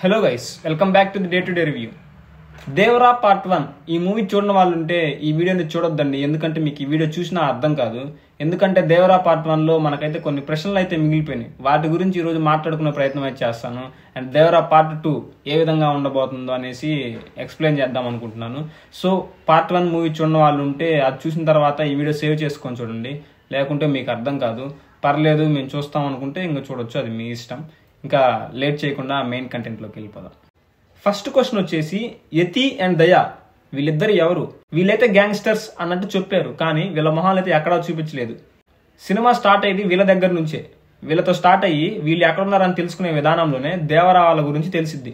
Hello guys, welcome back to the day to day review. Devara part 1 ఈ movie చూడని వాళ్ళు ఉంటే ఈ వీడియోని చూడొద్దండి. ఎందుకంటే మీకు ఈ వీడియో చూసినా అర్థం కాదు. ఎందుకంటే దేవరా పార్ట్ 1లో మనకైతే కొన్ని ప్రశ్నలు అయితే మిగిలిపోయినాయి. వాటి గురించి ఈరోజు మాట్లాడుకునే ప్రయత్నం అయితే చేస్తాను. అండ్ దేవరా పార్ట్ 2 ఏ విధంగా ఉండబోతుందో అనేసి ఎక్స్ప్లెయిన్ చేద్దాం అనుకుంటున్నాను. సో పార్ట్ 1 మూవీ చూడని వాళ్ళు ఉంటే అది చూసిన తర్వాత ఈ వీడియో సేవ్ చేసుకొని చూడండి. లేకుంటే మీకు అర్థం కాదు. పర్లేదు మేము చూస్తాం అనుకుంటే ఇంకా చూడొచ్చు, అది మీ ఇష్టం. ఇంకా లేట్ చేయకుండా మెయిన్ కంటెంట్లోకి వెళ్ళిపోదాం. ఫస్ట్ క్వశ్చన్ వచ్చేసి, యతి అండ్ దయా వీళ్ళిద్దరు ఎవరు? వీళ్ళైతే గ్యాంగ్స్టర్స్ అన్నట్టు చెప్పారు, కానీ వీళ్ళ మొహాలు అయితే ఎక్కడా చూపించలేదు. సినిమా స్టార్ట్ అయ్యి వీళ్ళ దగ్గర నుంచే. వీళ్ళతో స్టార్ట్ అయ్యి వీళ్ళు ఎక్కడున్నారని తెలుసుకునే విధానంలోనే దేవరా వాళ్ళ గురించి తెలిసిద్ది.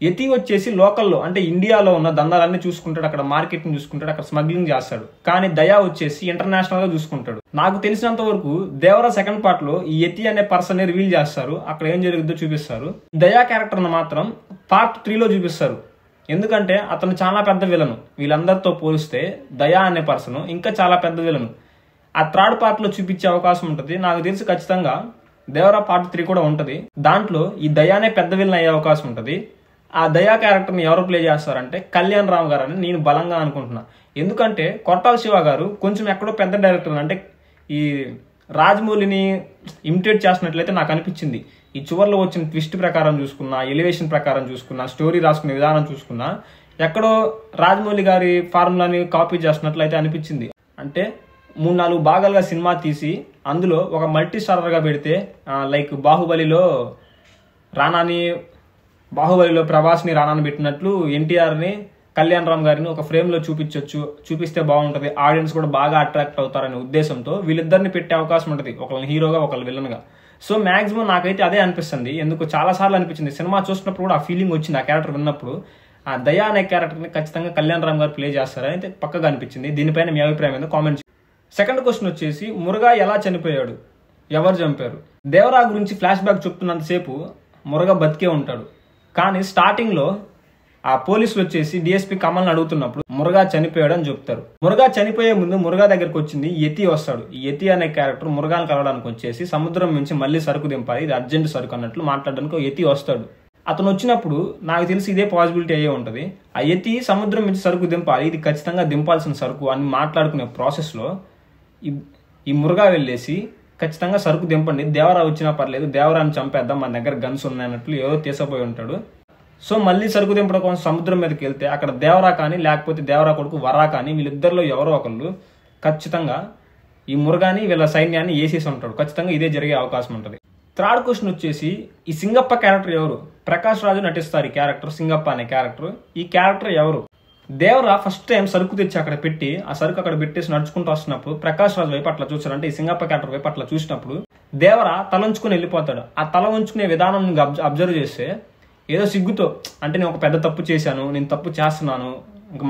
యతి వచ్చేసి లోకల్లో అంటే ఇండియాలో ఉన్న దందాలన్నీ చూసుకుంటాడు, అక్కడ మార్కెటింగ్ చూసుకుంటాడు, అక్కడ స్మగ్లింగ్ చేస్తాడు. కానీ దయా వచ్చేసి ఇంటర్నేషనల్ గా చూసుకుంటాడు. నాకు తెలిసినంత వరకు దేవరా సెకండ్ పార్ట్ లో ఈ యతి అనే పర్సన్ రివీల్ చేస్తారు, అక్కడ ఏం జరుగుతుందో చూపిస్తారు. దయా క్యారెక్టర్ మాత్రం పార్ట్ 3లో చూపిస్తారు. ఎందుకంటే అతను చాలా పెద్ద విలను. వీళ్ళందరితో పోలిస్తే దయా అనే పర్సన్ ఇంకా చాలా పెద్ద విలను. ఆ థర్డ్ పార్ట్ లో చూపించే అవకాశం ఉంటుంది. నాకు తెలిసి ఖచ్చితంగా దేవరా పార్ట్ 3 కూడా ఉంటది. దాంట్లో ఈ దయానే పెద్ద విలన్ అయ్యే అవకాశం ఉంటుంది. ఆ దయా క్యారెక్టర్ని ఎవరు ప్లే చేస్తారంటే కళ్యాణ్ రామ్ గారు అని నేను బలంగా అనుకుంటున్నా. ఎందుకంటే కొట్టాల శివ గారు కొంచెం ఎక్కడో పెద్ద డైరెక్టర్, అంటే ఈ రాజమౌళిని ఇమిటేట్ చేస్తున్నట్లయితే నాకు అనిపించింది. ఈ చివర్లో వచ్చిన ట్విస్ట్ ప్రకారం చూసుకున్నా, ఎలివేషన్ ప్రకారం చూసుకున్నా, స్టోరీ రాసుకునే విధానం చూసుకున్నా, ఎక్కడో రాజమౌళి గారి ఫార్ములాని కాపీ చేస్తున్నట్లయితే అనిపించింది. అంటే 3-4 భాగాలుగా సినిమా తీసి అందులో ఒక మల్టీ స్టారర్గా పెడితే, లైక్ బాహుబలిలో ప్రభాస్ని రానాని పెట్టినట్లు ఎన్టీఆర్ని కళ్యాణ్ రామ్ గారిని ఒక ఫ్రేమ్లో చూపిస్తే బాగుంటుంది, ఆడియన్స్ కూడా బాగా అట్రాక్ట్ అవుతారనే ఉద్దేశంతో వీళ్ళిద్దరిని పెట్టే అవకాశం ఉంటుంది, ఒకళ్ళని హీరోగా ఒకళ్ళు విలన్గా. సో మాక్సిమం నాకైతే అదే అనిపిస్తుంది. ఎందుకు చాలాసార్లు అనిపించింది, సినిమా చూసినప్పుడు కూడా ఆ ఫీలింగ్ వచ్చింది. ఆ క్యారెక్టర్ విన్నప్పుడు ఆ దయా అనే క్యారెక్టర్ని ఖచ్చితంగా కళ్యాణ్ రామ్ గారు ప్లే చేస్తారని అయితే పక్కగా అనిపించింది. దీనిపైన మీ అభిప్రాయం ఏందో కామెంట్. సెకండ్ క్వశ్చన్ వచ్చేసి, మురుగా ఎలా చనిపోయాడు, ఎవరు చంపారు? దేవరా గురించి ఫ్లాష్ బ్యాక్ చెప్తున్నంతసేపు మురుగా బతికే ఉంటాడు. కానీ స్టార్టింగ్ లో ఆ పోలీసులు వచ్చేసి డిఎస్పీ కమల్ని అడుగుతున్నప్పుడు మురుగా చనిపోయాడు అని చెప్తారు. మురుగా చనిపోయే ముందు మురుగా దగ్గరకు వచ్చింది యతి వస్తాడు. ఈ యతి అనే క్యారెక్టర్ మురుగాను కలవడానికి వచ్చేసి సముద్రం నుంచి మళ్ళీ సరుకు దింపాలి, ఇది అర్జెంట్ సరుకు అన్నట్లు మాట్లాడడానికి యతి వస్తాడు. అతను వచ్చినప్పుడు నాకు తెలిసి ఇదే పాసిబిలిటీ అయ్యే ఉంటుంది. ఆ యతి సముద్రం నుంచి సరుకు దింపాలి, ఇది ఖచ్చితంగా దింపాల్సిన సరుకు అని మాట్లాడుకునే ప్రాసెస్ లో ఈ మురుగా వెళ్ళేసి ఖచ్చితంగా సరుకు దింపండి, దేవరా వచ్చినా పర్లేదు, దేవరాని చంపేద్దాం, మన దగ్గర గన్స్ ఉన్నాయన్నట్లు ఏదో తీసపోయి ఉంటాడు. సో మళ్ళీ సరుకు దింపడం కోసం సముద్రం మీదకి వెళ్తే అక్కడ దేవరా కానీ లేకపోతే దేవరా కొడుకు వరా కానీ వీళ్ళిద్దరిలో ఎవరో ఒకళ్ళు ఖచ్చితంగా ఈ మురుగాని వీళ్ళ సైన్యాన్ని వేసేసి ఉంటాడు. ఖచ్చితంగా ఇదే జరిగే అవకాశం ఉంటుంది. థర్డ్ క్వశ్చన్ వచ్చేసి, ఈ సింగప్ప క్యారెక్టర్ ఎవరు? ప్రకాష్ రాజు నటిస్తారు ఈ క్యారెక్టర్, సింగప్ప అనే క్యారెక్టర్. ఈ క్యారెక్టర్ ఎవరు? దేవరా ఫస్ట్ టైం సరుకు తెచ్చి అక్కడ పెట్టి ఆ సరుకు అక్కడ పెట్టేసి నడుచుకుంటూ వస్తున్నప్పుడు ప్రకాష్ రాజు వైపు అట్లా చూసారు, అంటే ఈ సింగప్ప క్యారెక్టర్ వైపు అట్లా చూసినప్పుడు దేవరా తలంచుకుని వెళ్ళిపోతాడు. ఆ తల ఉంచుకునే విధానం అబ్జర్వ్ చేస్తే ఏదో సిగ్గుతో, అంటే నేను ఒక పెద్ద తప్పు చేశాను, నేను తప్పు చేస్తున్నాను, ఇంకా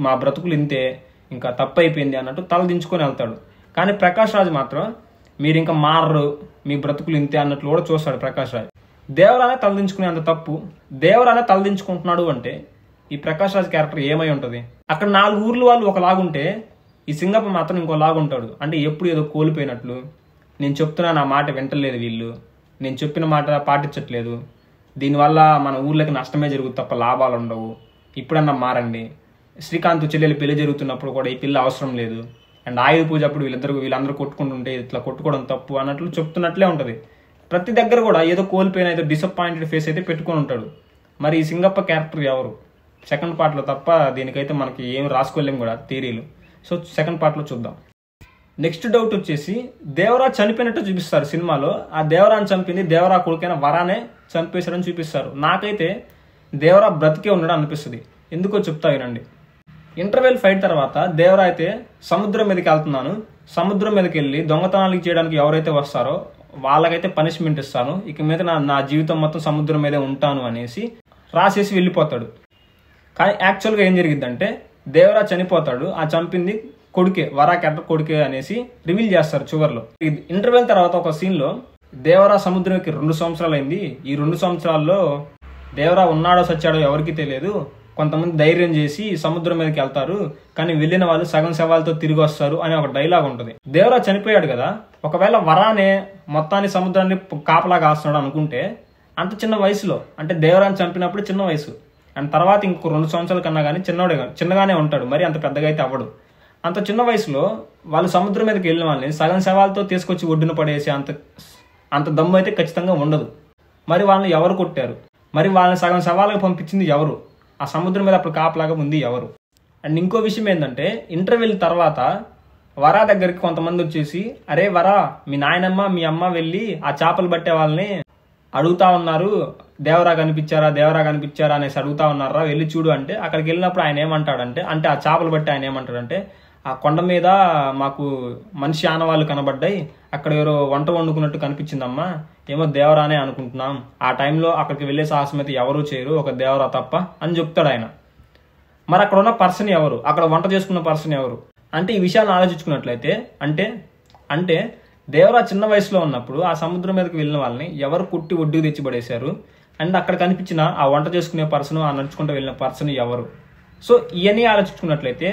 మా బ్రతుకులు ఇంతే, ఇంకా తప్పు అయిపోయింది అన్నట్టు తల దించుకొని వెళ్తాడు. కానీ ప్రకాష్ రాజు మాత్రం మీరు ఇంకా మారరు, మీ బ్రతుకులు ఇంతే అన్నట్లు కూడా చూస్తాడు ప్రకాష్ రాజు. దేవరానే తలదించుకునే అంత తప్పు దేవరానే తలదించుకుంటున్నాడు అంటే ఈ ప్రకాష్ రాజ్ క్యారెక్టర్ ఏమై ఉంటుంది? అక్కడ 4 ఊర్ల వాళ్ళు ఒకలాగుంటే ఈ సింగప్ప మాత్రం ఇంకో లాగుంటాడు. అంటే ఎప్పుడు ఏదో కోల్పోయినట్లు, నేను చెప్తున్నా నా మాట వింటలేదు వీళ్ళు, నేను చెప్పిన మాట పాటించట్లేదు, దీనివల్ల మన ఊర్లకి నష్టమే జరుగుతుంది తప్ప లాభాలు ఉండవు, ఇప్పుడన్నా మారండి. శ్రీకాంత్ చెల్లెలు పెళ్లి జరుగుతున్నప్పుడు కూడా ఈ పిల్ల అవసరం లేదు, అండ్ ఆయుధ పూజ అప్పుడు వీళ్ళందరూ కొట్టుకుంటుంటే ఇట్లా కొట్టుకోవడం తప్పు అన్నట్లు చెప్తున్నట్లే ఉంటుంది. ప్రతి దగ్గర కూడా ఏదో కోల్పోయిన ఏదో డిసప్పాయింటెడ్ ఫేస్ అయితే పెట్టుకొని ఉంటాడు. మరి ఈ సింగప్ప క్యారెక్టర్ ఎవరు? సెకండ్ పార్ట్లో తప్ప దీనికైతే మనకి ఏం రాసుకోలేము కూడా థియరీలు. సో సెకండ్ పార్ట్లో చూద్దాం. నెక్స్ట్ డౌట్ వచ్చేసి, దేవరా చనిపోయినట్టు చూపిస్తారు సినిమాలో. ఆ దేవరాని చంపింది దేవరా కొడుకైన వరానే చంపేశాడని చూపిస్తారు. నాకైతే దేవరా బ్రతికే ఉండడం అనిపిస్తుంది. ఎందుకో చెప్తా వినండి. ఇంటర్వెల్ ఫైట్ తర్వాత దేవరా అయితే సముద్రం మీదకి వెళ్తున్నాను, సముద్రం మీదకి వెళ్ళి దొంగతనాలు చేయడానికి ఎవరైతే వస్తారో వాళ్ళకైతే పనిష్మెంట్ ఇస్తాను, ఇక మీద నా జీవితం మొత్తం సముద్రం మీదే ఉంటాను అనేసి రాసేసి వెళ్ళిపోతాడు. కానీ యాక్చువల్గా ఏం జరిగిద్దంటే దేవరా చనిపోతాడు, ఆ చంపింది కొడుకే, వరా క్యారెక్టర్ కొడుకే అనేసి రివీల్ చేస్తారు చివర్లో. ఇంటర్వెల్ తర్వాత ఒక సీన్లో దేవరా సముద్రంకి 2 సంవత్సరాలు అయింది, ఈ 2 సంవత్సరాల్లో దేవరా ఉన్నాడో సచ్చాడో ఎవరికి తెలియదు, కొంతమంది ధైర్యం చేసి సముద్రం మీదకి వెళ్తారు, కానీ వెళ్ళిన వాళ్ళు సగం శవాలతో తిరిగి వస్తారు అనే ఒక డైలాగ్ ఉంటుంది. దేవరా చనిపోయాడు కదా, ఒకవేళ వరానే మొత్తాన్ని సముద్రాన్ని కాపలా కాస్తున్నాడు అనుకుంటే అంత చిన్న వయసులో, అంటే దేవరాని చంపినప్పుడు చిన్న వయసు, అండ్ తర్వాత ఇంకో 2 సంవత్సరాల కన్నా కానీ చిన్నగానే ఉంటాడు, మరి అంత పెద్దగా అయితే అవ్వడు. అంత చిన్న వయసులో వాళ్ళు సముద్రం మీదకి వెళ్ళిన వాళ్ళని సగం శవాలతో తీసుకొచ్చి ఒడ్డున పడేసి అంత దమ్ము అయితే ఖచ్చితంగా ఉండదు. మరి వాళ్ళని ఎవరు కొట్టారు? మరి వాళ్ళని సగం శవాలకు పంపించింది ఎవరు? ఆ సముద్రం మీద అప్పుడు కాపలాగా ఉంది ఎవరు? అండ్ ఇంకో విషయం ఏంటంటే, ఇంటర్వెల్ తర్వాత వరా దగ్గరికి కొంతమంది వచ్చేసి, అరే వరా, మీ నాయనమ్మ మీ అమ్మ వెళ్ళి ఆ చేపలు పట్టే వాళ్ళని అడుగుతా ఉన్నారు, దేవరా కనిపించారా అనేసి అడుగుతా ఉన్నారా, వెళ్ళి చూడు అంటే, అక్కడికి వెళ్ళినప్పుడు ఆయన ఏమంటాడంటే, అంటే ఆ చేపలు బట్టి ఆయన ఏమంటాడంటే, ఆ కొండ మీద మాకు మనిషి ఆనవాళ్ళు కనబడ్డాయి, అక్కడ ఎవరో వంట వండుకున్నట్టు కనిపించిందమ్మా, ఏమో దేవరానే అనుకుంటున్నాం, ఆ టైంలో అక్కడికి వెళ్ళే సాహసం అయితే ఎవరూ చేయరు ఒక దేవరా తప్ప అని చెప్తాడు ఆయన. మరి అక్కడ ఉన్న పర్సన్ ఎవరు? అక్కడ వంట చేసుకున్న పర్సన్ ఎవరు? అంటే ఈ విషయాలను ఆలోచించుకున్నట్లయితే అంటే దేవరా చిన్న వయసులో ఉన్నప్పుడు ఆ సముద్రం మీదకి వెళ్ళిన వాళ్ళని ఎవరు కుట్టి ఒడ్డుకు తెచ్చిపడేశారు, అండ్ అక్కడ కనిపించిన ఆ వంట చేసుకునే పర్సన్, ఆ నడుచుకుంటూ వెళ్ళిన పర్సన్ ఎవరు? సో ఇవన్నీ ఆలోచించుకున్నట్లయితే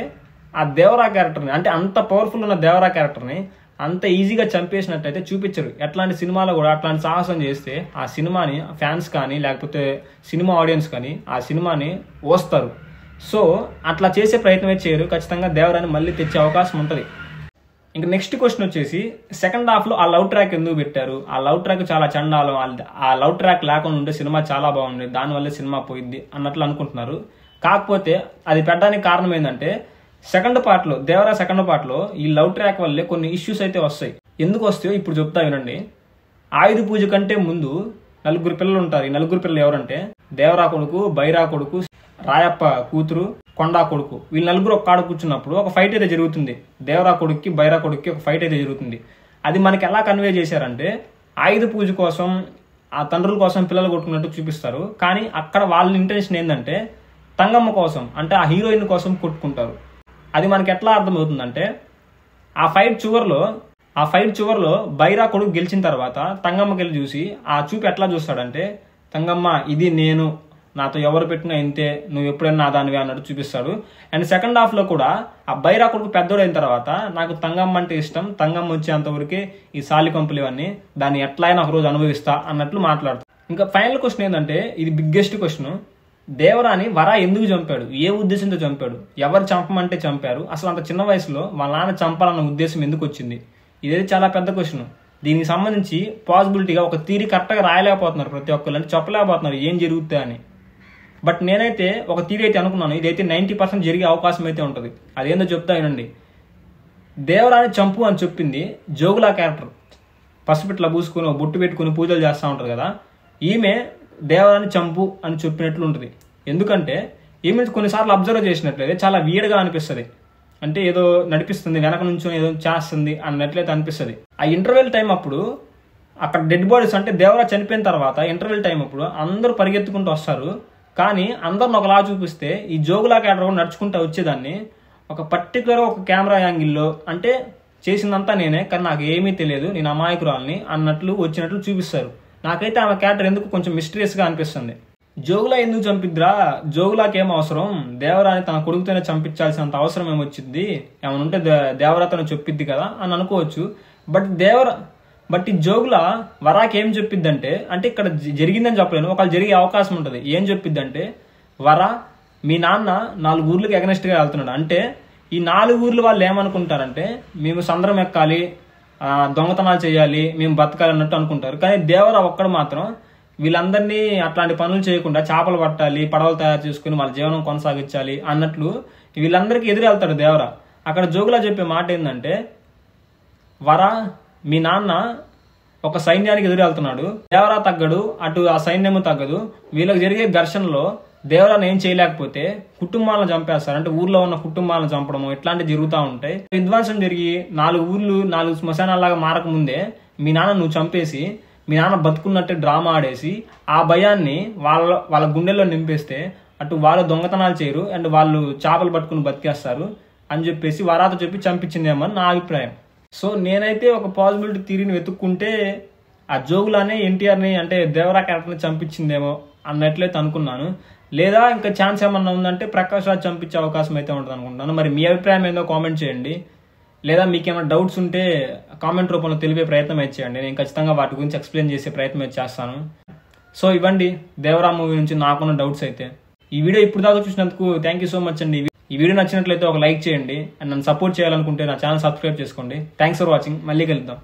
ఆ దేవరా క్యారెక్టర్ని, అంటే అంత పవర్ఫుల్ ఉన్న దేవరా క్యారెక్టర్ని అంత ఈజీగా చంపేసినట్టయితే చూపించరు. ఎట్లాంటి సినిమాలో కూడా అట్లాంటి సాహసం చేస్తే ఆ సినిమాని ఫ్యాన్స్ కానీ లేకపోతే సినిమా ఆడియన్స్ కానీ ఆ సినిమాని ఓస్తారు. సో అట్లా చేసే ప్రయత్నమే చేయరు. ఖచ్చితంగా దేవరాని మళ్ళీ తెచ్చే అవకాశం ఉంటుంది. ఇంకా నెక్స్ట్ క్వశ్చన్ వచ్చేసి, సెకండ్ హాఫ్లో ఆ లవ్ ట్రాక్ ఎందుకు పెట్టారు? ఆ లవ్ ట్రాక్ చాలా చండాలం, ఆ లవ్ ట్రాక్ లేకుండా ఉంటే సినిమా చాలా బాగుంది, దానివల్ల సినిమా పోయిద్ది అన్నట్లు అనుకుంటున్నారు. కాకపోతే అది పెట్టడానికి కారణం ఏంటంటే, దేవరా సెకండ్ పార్ట్లో ఈ లవ్ ట్రాక్ వల్లే కొన్ని ఇష్యూస్ అయితే వస్తాయి. ఎందుకు వస్తాయో ఇప్పుడు చెప్తా వినండి. ఆయుధ పూజ కంటే ముందు 4 పిల్లలు ఉంటారు. ఈ 4 పిల్లలు ఎవరంటే, దేవరా కొడుకు, బైరా కొడుకు, రాయప్ప కూతురు, కొండా కొడుకు, వీళ్ళు 4 ఒక కాడ కూర్చున్నప్పుడు ఒక ఫైట్ అయితే జరుగుతుంది. దేవరా కొడుక్కి బైరా కొడుక్కి ఒక ఫైట్ అయితే జరుగుతుంది. అది మనకి ఎలా కన్వే చేశారంటే, ఆయుధ పూజ కోసం ఆ తండ్రుల కోసం పిల్లలు కొట్టుకున్నట్టు చూపిస్తారు. కానీ అక్కడ వాళ్ళ ఇంటెన్షన్ ఏంటంటే తంగమ్మ కోసం, అంటే ఆ హీరోయిన్ కోసం కొట్టుకుంటారు. అది మనకి ఎట్లా అర్థమవుతుందంటే, ఆ ఫైట్ చివర్లో బైరా కొడుకు గెలిచిన తర్వాత తంగమ్మకి వెళ్ళి చూసి ఆ చూపు ఎట్లా చూస్తాడంటే, తంగమ్మ ఇది నేను, నాతో ఎవరు పెట్టినా ఇంతే, నువ్వు ఎప్పుడైనా నా దానివే అన్నట్టు చూపిస్తాడు. అండ్ సెకండ్ హాఫ్లో కూడా ఆ బైరా కొడుకు పెద్దోడైన తర్వాత నాకు తంగమ్మ అంటే ఇష్టం, తంగమ్మ వచ్చేంతవరకే ఈ సాలి కంపులు ఇవన్నీ, దాన్ని ఎట్లయినా ఒక రోజు అనుభవిస్తా అన్నట్లు మాట్లాడుతాడు. ఇంకా ఫైనల్ క్వశ్చన్ ఏంటంటే, ఇది బిగ్గెస్ట్ క్వశ్చన్, దేవరాని వరా ఎందుకు చంపాడు? ఏ ఉద్దేశంతో చంపాడు? ఎవరు చంపమంటే చంపారు? అసలు అంత చిన్న వయసులో వాళ్ళ నాన్న చంపాలన్న ఉద్దేశం ఎందుకు వచ్చింది? ఇదేది చాలా పెద్ద క్వశ్చన్. దీనికి సంబంధించి పాసిబిలిటీగా ఒక థియరీ కరెక్ట్గా రాయలేకపోతున్నారు ప్రతి ఒక్కరు, అంటే చెప్పలేకపోతున్నారు ఏం జరుగుతుంది అని. బట్ నేనైతే ఒక థియరీ అయితే అనుకున్నాను, ఇదైతే 90% జరిగే అవకాశం అయితే ఉంటుంది. అదేందో చెప్తా వినండి. దేవరాని చంపు అని చెప్పింది జోగులా క్యారెక్టర్. పసిపిట్ల పూసుకుని బొట్టు పెట్టుకుని పూజలు చేస్తూ ఉంటారు కదా, ఈమె దేవరాని చంపు అని చెప్పినట్లు ఉంటుంది. ఎందుకంటే ఈమె కొన్నిసార్లు అబ్జర్వ్ చేసినట్లయితే చాలా వీయడ్గా అనిపిస్తుంది, అంటే ఏదో నడిపిస్తుంది, వెనక నుంచి ఏదో చేస్తుంది అన్నట్లయితే అనిపిస్తుంది. ఆ ఇంటర్వెల్ టైం అప్పుడు అక్కడ డెడ్ బాడీస్, అంటే దేవరా చనిపోయిన తర్వాత ఇంటర్వెల్ టైం అప్పుడు అందరూ పరిగెత్తుకుంటూ వస్తారు. కానీ అందరిని ఒకలా చూపిస్తే ఈ జోగులా క్యారెక్టర్ కూడా నడుచుకుంటూ వచ్చేదాన్ని ఒక పర్టికులర్ ఒక కెమెరా యాంగిల్లో, అంటే చేసిందంతా నేనే కానీ నాకు ఏమీ తెలియదు, నేను అమాయకురాల్ని అన్నట్లు వచ్చినట్లు చూపిస్తారు. నాకైతే ఆమె క్యారెక్టర్ ఎందుకు కొంచెం మిస్టీరియస్గా అనిపిస్తుంది. జోగులా ఎందుకు చంపిద్రా? జోగులాకి ఏం అవసరం? దేవరాని తన కొడుకుతోనే చంపించాల్సినంత అవసరం ఏమొచ్చింది? ఏమైనా ఉంటే దేవరాతను చెప్పిద్ది కదా అని అనుకోవచ్చు. బట్ ఈ జోగులా వరాకి ఏం చెప్పిద్దంటే, అంటే ఇక్కడ జరిగిందని చెప్పలేను, ఒకవేళ జరిగే అవకాశం ఉంటుంది. ఏం చెప్పిద్దంటే, వరా మీ నాన్న 4 ఊర్లకు ఎగనెస్ట్గా వెళ్తున్నాడు, అంటే ఈ 4 ఊర్లు వాళ్ళు ఏమనుకుంటారంటే మేము సంద్రం ఎక్కాలి, దొంగతనాలు చేయాలి, మేము బతకాలి అన్నట్టు అనుకుంటారు. కానీ దేవరా ఒక్కడు మాత్రం వీళ్ళందరినీ అట్లాంటి పనులు చేయకుండా చేపలు పట్టాలి, పడవలు తయారు చేసుకుని వాళ్ళ జీవనం కొనసాగించాలి అన్నట్లు వీళ్ళందరికీ ఎదురు వెళ్తాడు దేవరా. అక్కడ జోగులా చెప్పే మాట ఏంటంటే, వరా మీ నాన్న ఒక సైన్యానికి ఎదురు వెళ్తున్నాడు, దేవరా తగ్గడు, అటు ఆ సైన్యము తగ్గదు, వీళ్ళకి జరిగే ఘర్షణలో దేవరాన్ని ఏం చేయలేకపోతే కుటుంబాలను చంపేస్తారు, అంటే ఊర్లో ఉన్న కుటుంబాలను చంపడము ఇట్లాంటివి జరుగుతూ ఉంటాయి. విధ్వంసం జరిగి 4 ఊర్లు 4 శ్మశానాలాగా మారకముందే మీ నాన్న నువ్వు చంపేసి మీ నాన్న బతుకున్నట్టే డ్రామా ఆడేసి ఆ భయాన్ని వాళ్ళ గుండెల్లో నింపేస్తే అటు వాళ్ళు దొంగతనాలు చేయరు అండ్ వాళ్ళు చేపలు పట్టుకుని బతికేస్తారు అని చెప్పేసి వరాతో చెప్పి చంపించిందేమో నా అభిప్రాయం. సో నేనైతే ఒక పాసిబిలిటీ థియరీని వెతుక్కుంటే ఆ జోగులానే ఎన్టీఆర్ని, అంటే దేవరా క్యారెక్టర్ని చంపించిందేమో అన్నట్లయితే అనుకున్నాను. లేదా ఇంకా ఛాన్స్ ఏమన్నా ఉందంటే ప్రకాష్ రాజ్ చంపించే అవకాశం అయితే ఉంటుంది అనుకుంటున్నాను. మరి మీ అభిప్రాయం ఏందో కామెంట్ చేయండి. లేదా మీకు ఏమైనా డౌట్స్ ఉంటే కామెంట్ రూపంలో తెలిపే ప్రయత్నం అయితే చేయండి. నేను ఖచ్చితంగా వాటి గురించి ఎక్స్ప్లెయిన్ చేసే ప్రయత్నం అయితే చేస్తాను. సో ఇవ్వండి దేవరా మూవీ నుంచి నాకున్న డౌట్స్ అయితే. ఈ వీడియో ఇప్పుడు దాకా చూసినందుకు థ్యాంక్ యూ సో మచ్ అండి. ఈ వీడియో నచ్చినట్లయితే ఒక లైక్ చేయండి అండ్ నన్ను సపోర్ట్ చేయాలనుకుంటే నా ఛానల్ సబ్స్క్రైబ్ చేసుకోండి. Thanks for watching. మళ్ళీ కలుద్దాం.